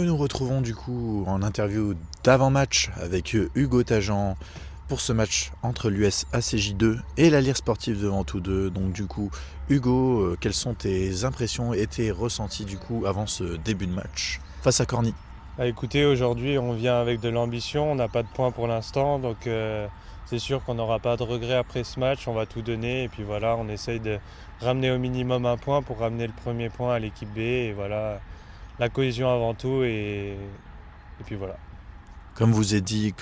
Nous nous retrouvons du coup en interview d'avant-match avec Hugo Tajan pour ce match entre l'US ACJ2 et la Lire Sportive de Ventoux 2. Donc du coup, Hugo, quelles sont tes impressions et tes ressentis du coup avant ce début de match face à Corny? Écoutez, aujourd'hui on vient avec de l'ambition, on n'a pas de points pour l'instant, donc c'est sûr qu'on n'aura pas de regrets après ce match, on va tout donner et puis voilà, on essaye de ramener au minimum un point pour ramener le premier point à l'équipe B et voilà, la cohésion avant tout et puis voilà. Comme vous avez dit,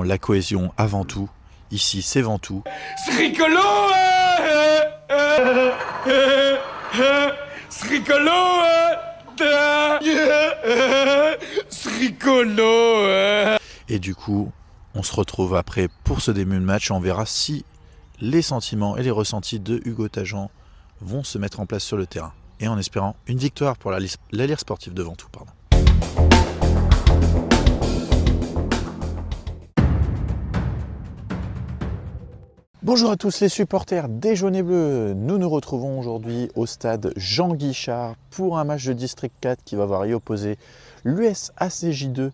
la cohésion avant tout. Ici, c'est Ventoux. C'est rigolo, c'est rigolo, c'est rigolo. Et du coup, on se retrouve après pour ce début de match et on verra si les sentiments et les ressentis de Hugo Tajan vont se mettre en place sur le terrain. Et en espérant une victoire pour la Lire Sportive de Ventoux. Bonjour à tous les supporters des Jaunes et Bleus. Nous nous retrouvons aujourd'hui au stade Jean Guichard pour un match de District 4 qui va voir y opposer l'US ACJ2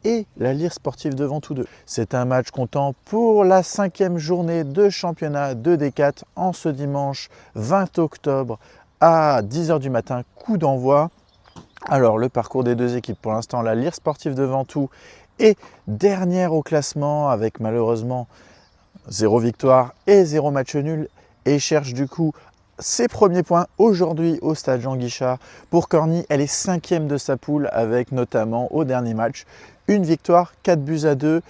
et la Lire Sportive de Ventoux 2. C'est un match comptant pour la 5e journée de championnat de D4 en ce dimanche 20 octobre à 10h du matin, coup d'envoi. Alors le parcours des deux équipes, pour l'instant la Lire Sportive de Ventoux est dernière au classement avec malheureusement 0 victoire et 0 match nul et cherche du coup ses premiers points aujourd'hui au stade Jean Guichard. Pour Corny, elle est 5e de sa poule avec notamment au dernier match une victoire 4-2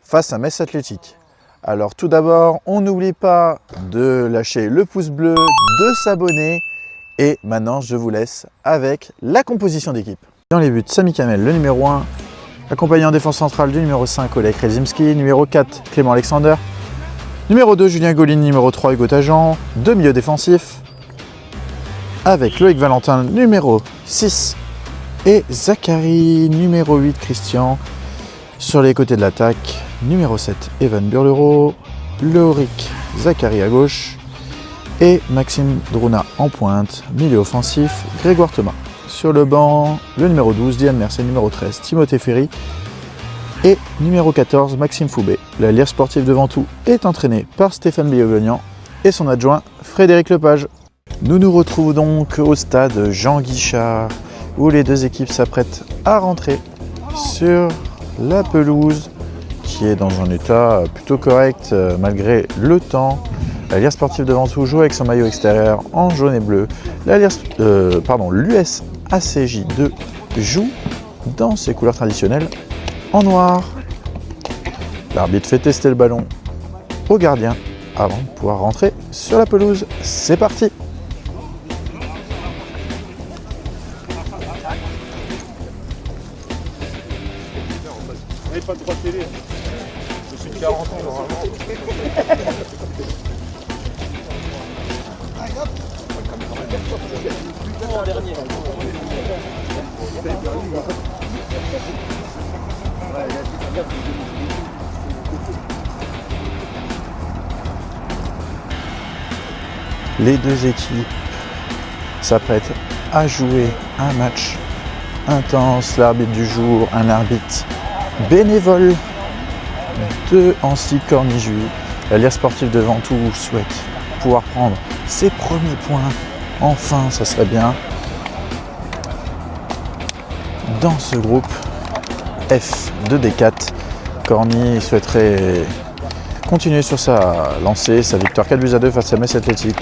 face à Metz Athletic. Alors tout d'abord, on n'oublie pas de lâcher le pouce bleu, de s'abonner et maintenant je vous laisse avec la composition d'équipe. Dans les buts, Sami Kamel, le numéro 1, accompagné en défense centrale du numéro 5, Oleg Rezimski, numéro 4, Clément Alexander, numéro 2, Julien Gaulin, numéro 3, Hugo Tajan, deux milieux défensifs, avec Loïc Valentin, numéro 6, et Zachary, numéro 8, Christian. Sur les côtés de l'attaque, numéro 7, Evan Burlero, Lorik Zachary à gauche, et Maxime Druna en pointe, milieu offensif, Grégoire Thomas. Sur le banc, le numéro 12, Diane Mercier, numéro 13, Timothée Ferry, et numéro 14, Maxime Foubé. La Lire Sportive de Ventoux est entraînée par Stéphane Biogognan et son adjoint Frédéric Lepage. Nous nous retrouvons donc au stade Jean Guichard où les deux équipes s'apprêtent à rentrer sur la pelouse qui est dans un état plutôt correct malgré le temps. La Lire Sportive de Ventoux joue avec son maillot extérieur en jaune et bleu. L'US ACJ2 joue dans ses couleurs traditionnelles en noir. L'arbitre fait tester le ballon au gardien avant de pouvoir rentrer sur la pelouse. C'est parti! Pas de droit de télé. Je suis de 40 ans normalement. Les deux équipes s'apprêtent à jouer un match intense. L'arbitre du jour, un arbitre bénévole de Ancy Cornijuy. La Lire Sportive de Ventoux souhaite pouvoir prendre ses premiers points. Enfin, ça serait bien. Dans ce groupe F de D4, Corny souhaiterait continuer sur sa lancée, sa victoire 4-2 face à Metz Athletic.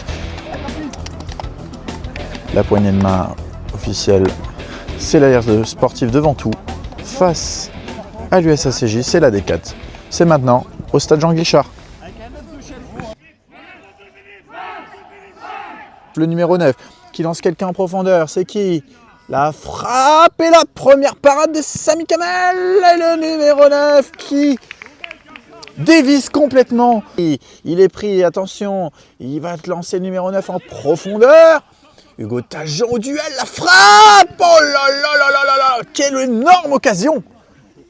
La poignée de main officielle, c'est la Lire Sportive de Ventoux face à l'US ACJ, c'est la D4. C'est maintenant au stade Jean Guichard. Le numéro 9 qui lance quelqu'un en profondeur, c'est qui? La frappe et la première parade de Sami Kamel. Et le numéro 9 qui dévisse complètement. Il est pris, attention, il va te lancer le numéro 9 en profondeur. Hugo Tajan au duel, la frappe. Oh là là là là là là, quelle énorme occasion!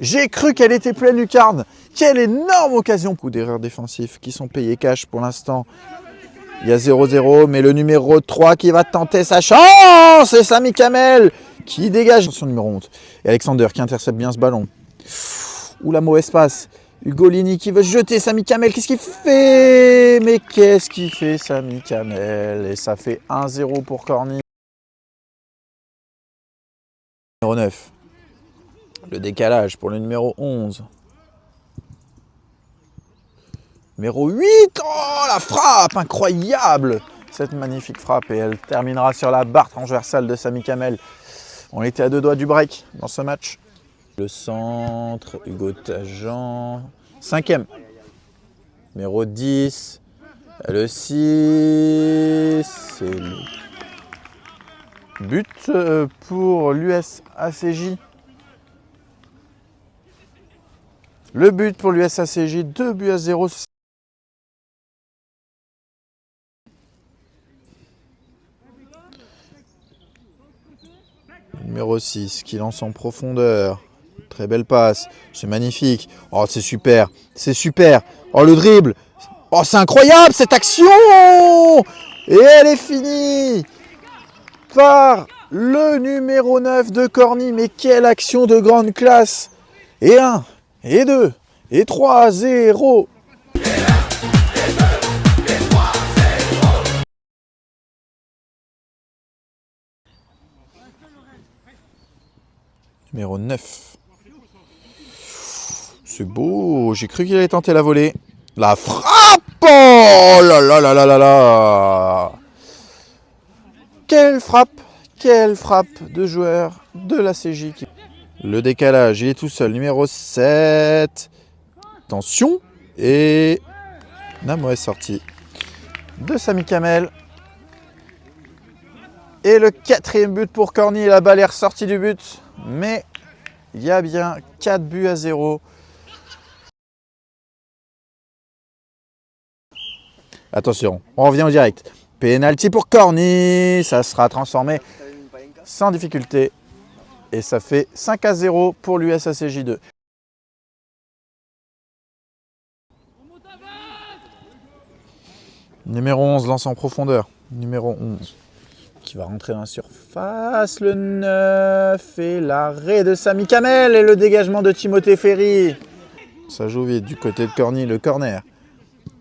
J'ai cru qu'elle était pleine lucarne. Quelle énorme occasion! Coup d'erreurs défensives qui sont payés cash pour l'instant Il y a 0-0, mais le numéro 3 qui va tenter sa chance. C'est Sami Kamel qui dégage son numéro 11. Et Alexander qui intercepte bien ce ballon. Ouh, la mauvaise passe. Ugolini qui veut jeter Sami Kamel. Qu'est-ce qu'il fait? Mais qu'est-ce qu'il fait Sami Kamel? Et ça fait 1-0 pour Corny. Numéro 9. Le décalage pour le numéro 11. Numéro 8. Oh, la frappe incroyable! Cette magnifique frappe. Et elle terminera sur la barre transversale de Sami Kamel. On était à 2 doigts du break dans ce match. Le centre, Hugo Tajan, 5e. Numéro 10, le 6, c'est le but pour l'US ACJ. Le but pour l'US ACJ, 2-0. Numéro 6 qui lance en profondeur. Très belle passe, c'est magnifique. Oh, c'est super, c'est super. Oh, le dribble. Oh, c'est incroyable cette action. Et elle est finie par le numéro 9 de Corny. Mais quelle action de grande classe. Et 1, et 2, et 3-0. Numéro 9. C'est beau, j'ai cru qu'il allait tenter la volée. La frappe! Oh là là là là là là! Quelle frappe de joueur de la CJ. Le décalage, il est tout seul. Numéro 7. Attention. Et la mauvaise sortie de Sami Kamel. Et le 4e but pour Corny. La balle est ressortie du but. Mais il y a bien 4-0. Attention, on revient au direct. Penalty pour Corny. Ça sera transformé sans difficulté. Et ça fait 5-0 pour l'US ACJ 2. Numéro 11 lance en profondeur. Numéro 11 qui va rentrer dans la surface. Le 9 et l'arrêt de Sami Kamel et le dégagement de Timothée Ferry. Ça joue vite du côté de Corny, le corner.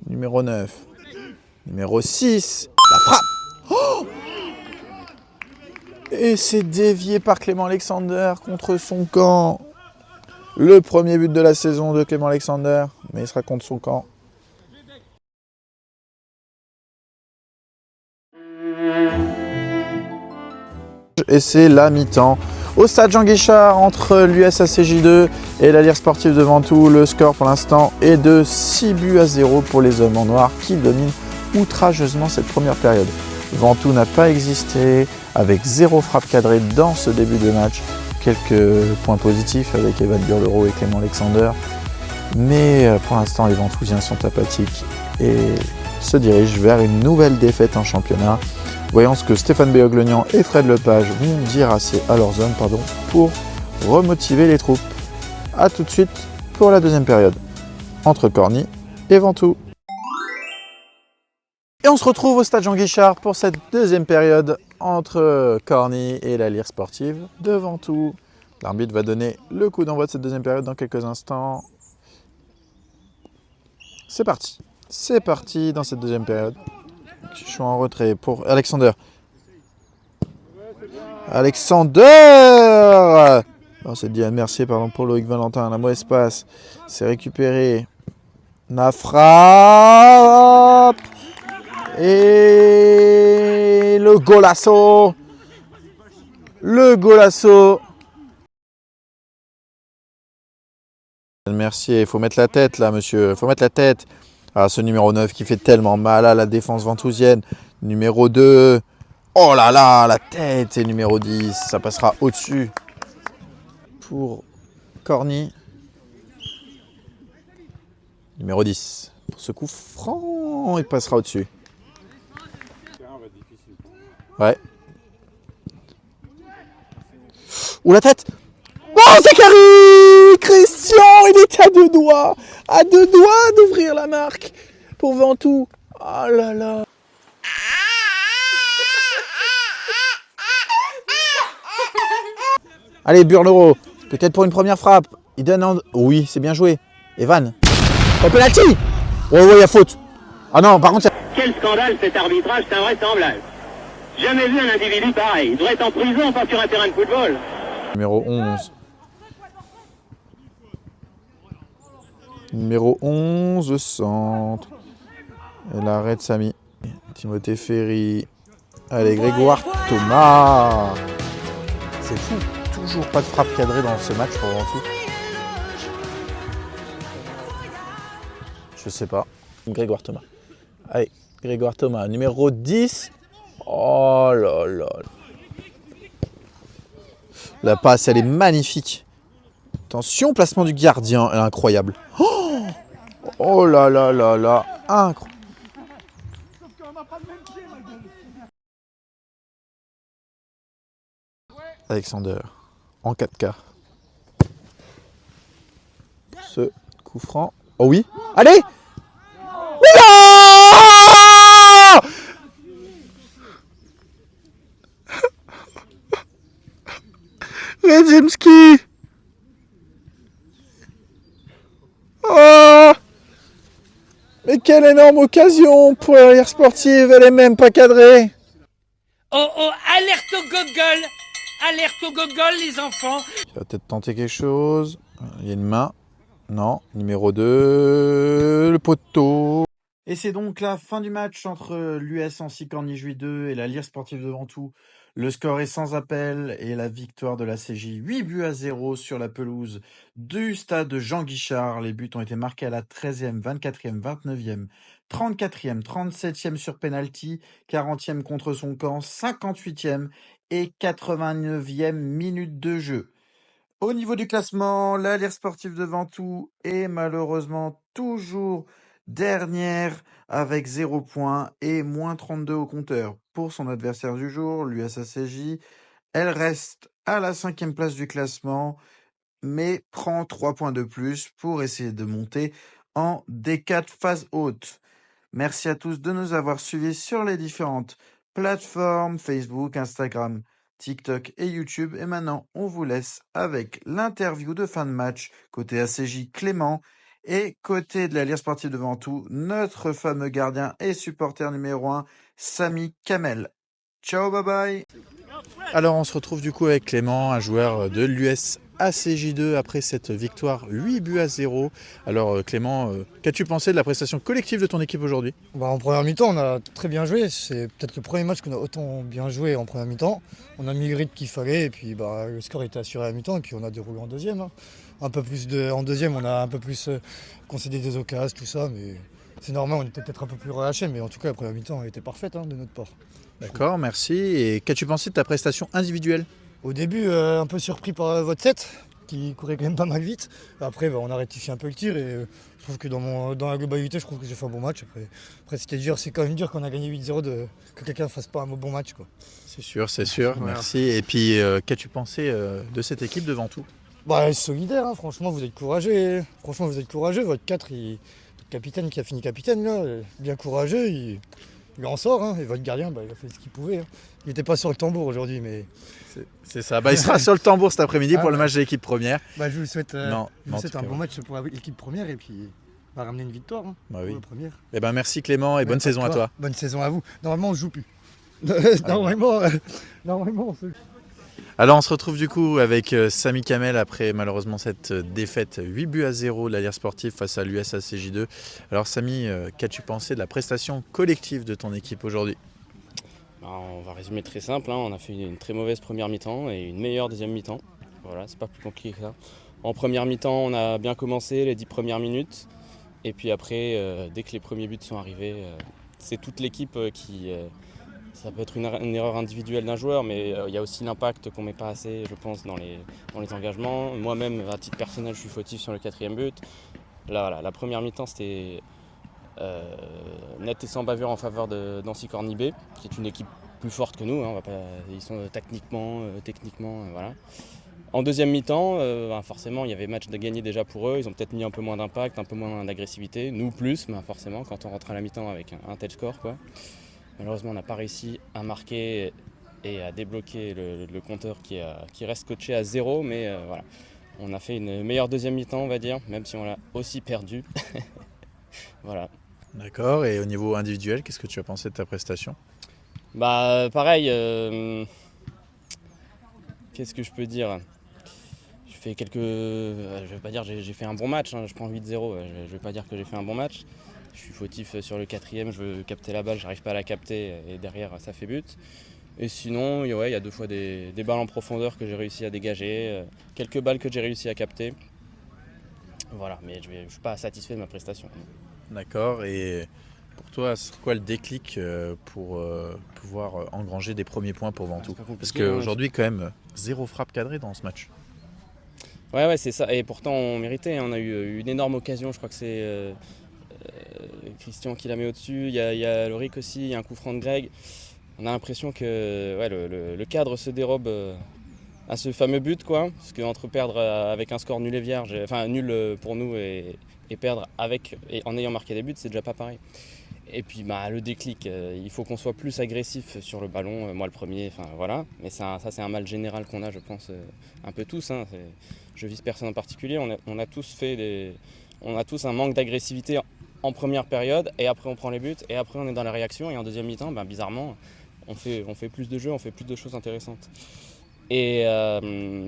Numéro 9. Numéro 6, la frappe. Oh, et c'est dévié par Clément Alexander contre son camp. Le premier but de la saison de Clément Alexander, mais il sera contre son camp. Et c'est la mi-temps au stade Jean Guichard entre l'US ACJ 2 et la Lire Sportive de Ventoux. Le score pour l'instant est de 6-0 pour les hommes en noir qui dominent outrageusement cette première période. Ventoux n'a pas existé, avec 0 frappe cadrée dans ce début de match. Quelques points positifs avec Evan Burlereau et Clément Alexander. Mais pour l'instant, les Ventousiens sont apathiques et se dirigent vers une nouvelle défaite en championnat. Voyons ce que Stéphane Béoglenian et Fred Lepage vont dire à leur zone pour remotiver les troupes. A tout de suite pour la deuxième période entre Corny et Ventoux. Et on se retrouve au stade Jean Guichard pour cette deuxième période entre Corny et la Lire Sportive de Ventoux. L'arbitre va donner le coup d'envoi de cette deuxième période dans quelques instants. C'est parti. C'est parti dans cette deuxième période. Je suis en retrait pour Alexander. Alexander! Oh, c'est Diane Mercier, pardon, pour Loïc Valentin. La mauvaise passe. C'est récupéré. La frappe! Et le golasso. Le golasso. Mercier, il faut mettre la tête là, monsieur. Il faut mettre la tête. Ah, ce numéro 9 qui fait tellement mal à la défense ventousienne. Numéro 2. Oh là là, la tête. Et numéro 10, ça passera au-dessus. Pour Corny. Numéro 10. Pour ce coup franc, il passera au-dessus. Ouais. Ouh, la tête. Oh, Zachary! Christian, il était à 2 doigts. À 2 doigts d'ouvrir la marque pour Ventoux. Oh là là. Allez, Burlero, peut-être pour une première frappe. Il donne un... Oui, c'est bien joué. Evan. Oh, penalty. Ouais, il y a faute. Ah non, par contre... Quel scandale cet arbitrage, c'est invraisemblable. Jamais vu un individu pareil. Il devrait être en prison, pas sur un terrain de football. Numéro 11. Numéro 11, le centre. Et l'arrêt de Samy. Timothée Ferry. Allez, Grégoire Thomas. C'est fou. Toujours pas de frappe cadrée dans ce match pour Ventoux. Je sais pas. Grégoire Thomas. Allez, Grégoire Thomas, numéro 10. Oh là là. La passe, elle est magnifique. Attention, placement du gardien, elle est incroyable. Oh là là là là, incroyable. Alexander, en 4K. Ce coup franc. Oh oui, allez. Oula! Redzimski. Oh! Mais quelle énorme occasion pour l'arrière sportive, elle est même pas cadrée. Oh oh, alerte au gogol! Alerte au gogol, les enfants! Il va peut-être tenter quelque chose. Il y a une main. Non. Numéro 2, le poteau. Et c'est donc la fin du match entre l'US Annecy Cornille 2 et la Lire Sportive de Ventoux. Le score est sans appel et la victoire de la CJ 8-0 sur la pelouse du stade Jean Guichard. Les buts ont été marqués à la 13e, 24e, 29e, 34e, 37e sur penalty, 40e contre son camp, 58e et 89e minute de jeu. Au niveau du classement, la Lire Sportive de Ventoux est malheureusement toujours dernière avec 0 points et moins 32 au compteur. Pour son adversaire du jour, l'USACJ, elle reste à la 5e place du classement, mais prend 3 points de plus pour essayer de monter en D4 phase haute. Merci à tous de nous avoir suivis sur les différentes plateformes Facebook, Instagram, TikTok et YouTube. Et maintenant, on vous laisse avec l'interview de fin de match côté ACJ Clément et côté de la Lire Sportive de Ventoux, notre fameux gardien et supporter numéro 1, Samy Kamel. Ciao, bye bye. Alors on se retrouve du coup avec Clément, un joueur de l'US ACJ2 après cette victoire 8-0. Alors Clément, qu'as-tu pensé de la prestation collective de ton équipe aujourd'hui ? En première mi-temps, on a très bien joué. C'est peut-être le premier match qu'on a autant bien joué en première mi-temps. On a mis le rythme qu'il fallait et puis le score était assuré à la mi-temps et puis on a déroulé en deuxième. En deuxième, on a un peu plus concédé des occasions, tout ça, mais c'est normal, on était peut-être un peu plus relâché, mais en tout cas la première mi-temps elle était parfaite de notre part. D'accord, merci. Et qu'as-tu pensé de ta prestation individuelle ? Au début, un peu surpris par votre set, qui courait quand même pas mal vite. Après, on a rectifié un peu le tir et je trouve que dans la globalité, je trouve que j'ai fait un bon match. Après c'est quand même dur qu'on a gagné 8-0 que quelqu'un ne fasse pas un bon match, quoi. C'est sûr, Voilà. merci. Et puis, qu'as-tu pensé de cette équipe de Ventoux ? Solidaire, franchement, vous êtes courageux. Votre 4, le capitaine qui a fini capitaine, là, bien courageux, il en sort. Et votre gardien, il a fait ce qu'il pouvait. Il n'était pas sur le tambour aujourd'hui, mais... C'est ça, il sera sur le tambour cet après-midi pour le match de l'équipe première. Je vous souhaite, un cas, bon match pour l'équipe première et puis on va ramener une victoire pour oui. la première. Merci Clément et bonne saison à toi. Bonne saison à vous. Normalement on ne joue plus. Normalement on se... Alors on se retrouve du coup avec Samy Kamel après malheureusement cette défaite 8-0 de la Lire Sportive face à l'US ACJ2. Alors Samy, qu'as-tu pensé de la prestation collective de ton équipe aujourd'hui ? On va résumer très simple, on a fait une très mauvaise première mi-temps et une meilleure deuxième mi-temps. Voilà, c'est pas plus compliqué que ça. En première mi-temps, on a bien commencé les 10 premières minutes. Et puis après, dès que les premiers buts sont arrivés, c'est toute l'équipe qui... ça peut être une erreur individuelle d'un joueur, mais il y a aussi l'impact qu'on met pas assez, je pense, dans les engagements. Moi-même, à titre personnel, je suis fautif sur le 4e but. Là, voilà, la première mi-temps, c'était... net et sans bavure en faveur d'Annecy Cornille B, qui est une équipe plus forte que nous, ils sont techniquement, voilà. En deuxième mi-temps, forcément il y avait match de gagner déjà pour eux, ils ont peut-être mis un peu moins d'impact, un peu moins d'agressivité, nous plus, mais forcément quand on rentre à la mi-temps avec un tel score, quoi. Malheureusement on n'a pas réussi à marquer et à débloquer le compteur qui reste scotché à 0. Mais voilà, on a fait une meilleure deuxième mi-temps, on va dire, même si on l'a aussi perdu. Voilà. D'accord, et au niveau individuel, qu'est-ce que tu as pensé de ta prestation? Bah pareil, qu'est-ce que je peux dire? Je fais je vais pas dire j'ai fait un bon match, hein, je prends 8-0, je vais pas dire que j'ai fait un bon match. Je suis fautif sur le 4e, je veux capter la balle, j'arrive pas à la capter et derrière ça fait but. Et sinon, il y a 2 fois des balles en profondeur que j'ai réussi à dégager, quelques balles que j'ai réussi à capter. Voilà, mais je suis pas satisfait de ma prestation. D'accord, et pour toi, c'est quoi le déclic pour pouvoir engranger des premiers points pour Ventoux? C'est pas compliqué, Parce qu'aujourd'hui, quand même, 0 frappe cadrée dans ce match. Ouais, c'est ça. Et pourtant, on méritait. On a eu une énorme occasion. Je crois que c'est Christian qui la met au-dessus. Il y a Loric aussi. Il y a un coup franc de Greg. On a l'impression que ouais, le cadre se dérobe à ce fameux but, quoi. Parce qu'entre perdre avec un score nul et vierge, enfin nul pour nous, et perdre en ayant marqué des buts, c'est déjà pas pareil. Et puis le déclic, il faut qu'on soit plus agressif sur le ballon, moi le premier, enfin voilà. Mais ça c'est un mal général qu'on a, je pense, un peu tous. Hein. Je vise personne en particulier, on a tous un manque d'agressivité en première période, et après on prend les buts, et après on est dans la réaction, et en deuxième mi-temps, bizarrement, on fait plus de jeux, on fait plus de choses intéressantes. Et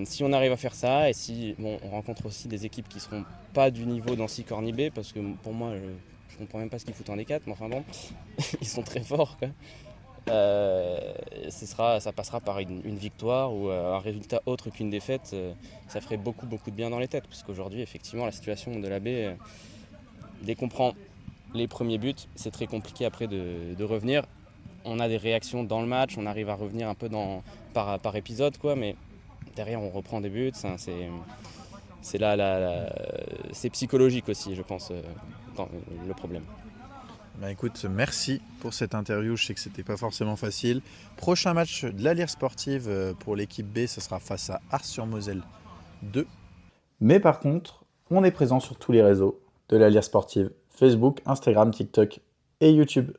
si on arrive à faire ça, et si on rencontre aussi des équipes qui seront pas du niveau d'Annecy Cornibé, parce que pour moi je comprends même pas ce qu'ils foutent en D4, mais enfin bon, ils sont très forts, quoi. Ça passera par une victoire ou un résultat autre qu'une défaite. Ça ferait beaucoup de bien dans les têtes, parce qu'aujourd'hui effectivement la situation de la baie, dès qu'on prend les premiers buts, c'est très compliqué après de revenir. On a des réactions dans le match, on arrive à revenir un peu par épisode, quoi, mais derrière on reprend des buts. C'est c'est psychologique aussi, je pense, le problème. Écoute, merci pour cette interview. Je sais que c'était pas forcément facile. Prochain match de la Lire sportive pour l'équipe B, ce sera face à Ars-sur-Moselle 2. Mais par contre, on est présent sur tous les réseaux de la Lire sportive, Facebook, Instagram, TikTok et YouTube.